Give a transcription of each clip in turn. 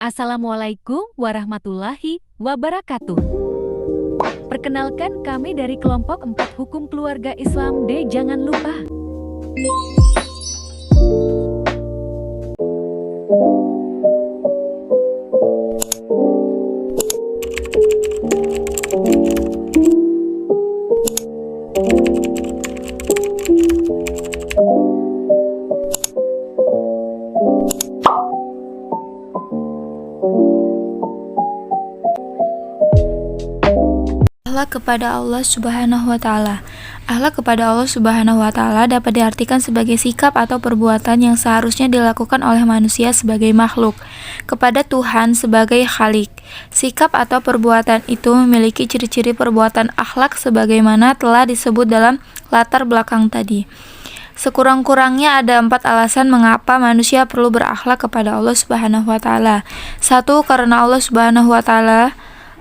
Assalamualaikum warahmatullahi wabarakatuh. Perkenalkan, kami dari kelompok 4 Hukum Keluarga Islam D. Jangan lupa Akhlak kepada Allah Subhanahu wa Ta'ala. Akhlak kepada Allah Subhanahu wa Ta'ala dapat diartikan sebagai sikap atau perbuatan yang seharusnya dilakukan oleh manusia sebagai makhluk kepada Tuhan sebagai Khalik. Sikap atau perbuatan itu memiliki ciri-ciri perbuatan akhlak sebagaimana telah disebut dalam latar belakang tadi. Sekurang-kurangnya ada 4 alasan mengapa manusia perlu berakhlak kepada Allah Subhanahu wa Ta'ala. 1. Karena Allah Subhanahu wa Ta'ala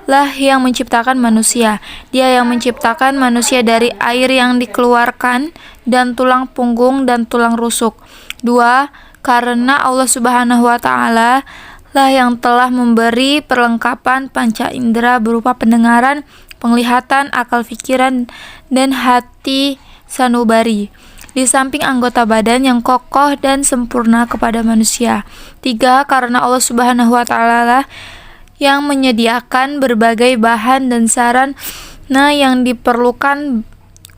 lah yang menciptakan manusia. Dia yang menciptakan manusia dari air yang dikeluarkan dan tulang punggung dan tulang rusuk. 2. Karena Allah Subhanahu wa Ta'ala lah yang telah memberi perlengkapan panca indera berupa pendengaran, penglihatan, akal pikiran, dan hati sanubari, di samping anggota badan yang kokoh dan sempurna kepada manusia. 3. Karena Allah Subhanahu wa Ta'ala lah yang menyediakan berbagai bahan dan sarana yang diperlukan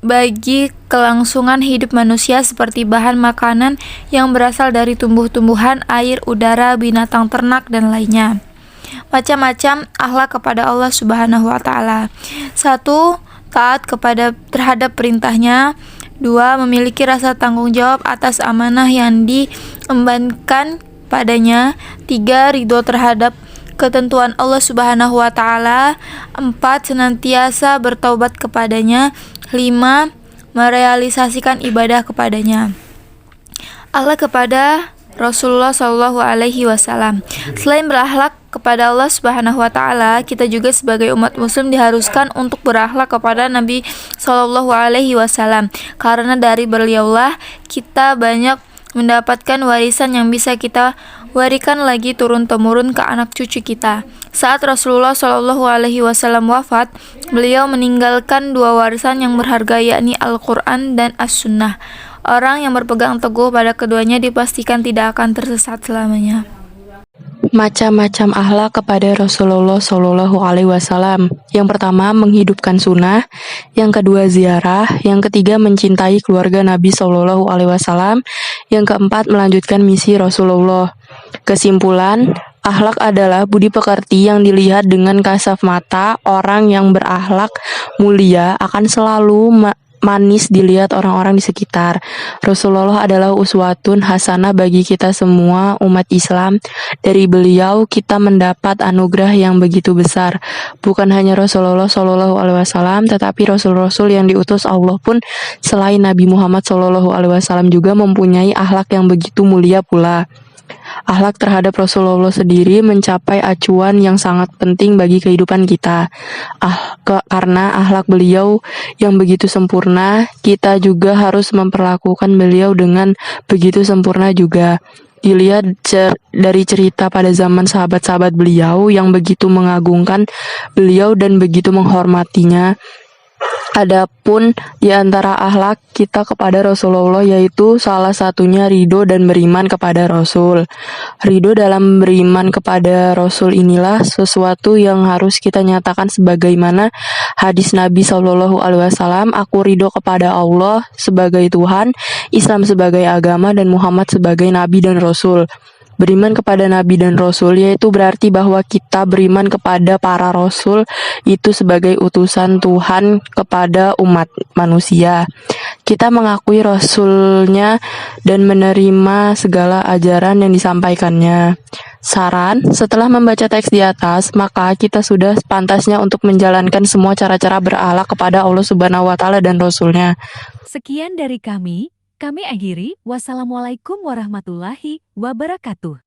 bagi kelangsungan hidup manusia seperti bahan makanan yang berasal dari tumbuh-tumbuhan, air, udara, binatang ternak, dan lainnya. Macam-macam akhlak kepada Allah Subhanahu wa Ta'ala. 1. Taat terhadap perintahnya. 2. Memiliki rasa tanggung jawab atas amanah yang diembankan padanya. 3. Ridho terhadap ketentuan Allah Subhanahu wa Ta'ala. 4. Senantiasa bertaubat kepadanya. 5. Merealisasikan ibadah kepadanya. Akhlak kepada Rasulullah Shallallahu Alaihi Wasallam. Selain berakhlak kepada Allah Subhanahu wa Ta'ala, kita juga sebagai umat muslim diharuskan untuk berakhlak kepada Nabi Shallallahu Alaihi Wasallam, karena dari beliaulah kita banyak mendapatkan warisan yang bisa kita warikan lagi turun-temurun ke anak cucu kita. Saat Rasulullah Shallallahu Alaihi Wasallam wafat, beliau meninggalkan 2 warisan yang berharga, yakni Al-Quran dan As-Sunnah. Orang yang berpegang teguh pada keduanya dipastikan tidak akan tersesat selamanya. Macam-macam akhlak kepada Rasulullah Shallallahu Alaihi Wasallam. Yang pertama, menghidupkan sunnah. Yang kedua, ziarah. Yang ketiga, mencintai keluarga Nabi Shallallahu Alaihi Wasallam. Yang keempat, melanjutkan misi Rasulullah. Kesimpulan, akhlak adalah budi pekerti yang dilihat dengan kasat mata. Orang yang berakhlak mulia akan selalu manis dilihat orang-orang di sekitar. Rasulullah adalah uswatun hasanah bagi kita semua umat Islam. Dari beliau kita mendapat anugerah yang begitu besar. Bukan hanya Rasulullah Shallallahu Alaihi Wasallam, tetapi rasul-rasul yang diutus Allah pun selain Nabi Muhammad Shallallahu Alaihi Wasallam juga mempunyai akhlak yang begitu mulia pula. Akhlak terhadap Rasulullah sendiri mencapai acuan yang sangat penting bagi kehidupan kita. Karena akhlak beliau yang begitu sempurna, kita juga harus memperlakukan beliau dengan begitu sempurna juga. Dilihat dari cerita pada zaman sahabat-sahabat beliau yang begitu mengagungkan beliau dan begitu menghormatinya. Adapun di antara akhlak kita kepada Rasulullah yaitu salah satunya ridho dan beriman kepada Rasul. Ridho dalam beriman kepada Rasul inilah sesuatu yang harus kita nyatakan sebagaimana hadis Nabi Shallallahu Alaihi Wasallam, aku ridho kepada Allah sebagai Tuhan, Islam sebagai agama, dan Muhammad sebagai Nabi dan Rasul. Beriman kepada Nabi dan Rasul yaitu berarti bahwa kita beriman kepada para Rasul itu sebagai utusan Tuhan kepada umat manusia. Kita mengakui Rasulnya dan menerima segala ajaran yang disampaikannya. Saran, setelah membaca teks di atas, maka kita sudah pantasnya untuk menjalankan semua cara-cara berakhlak kepada Allah Subhanahu wa Ta'ala dan Rasulnya. Sekian dari kami akhiri. Wassalamualaikum warahmatullahi wabarakatuh.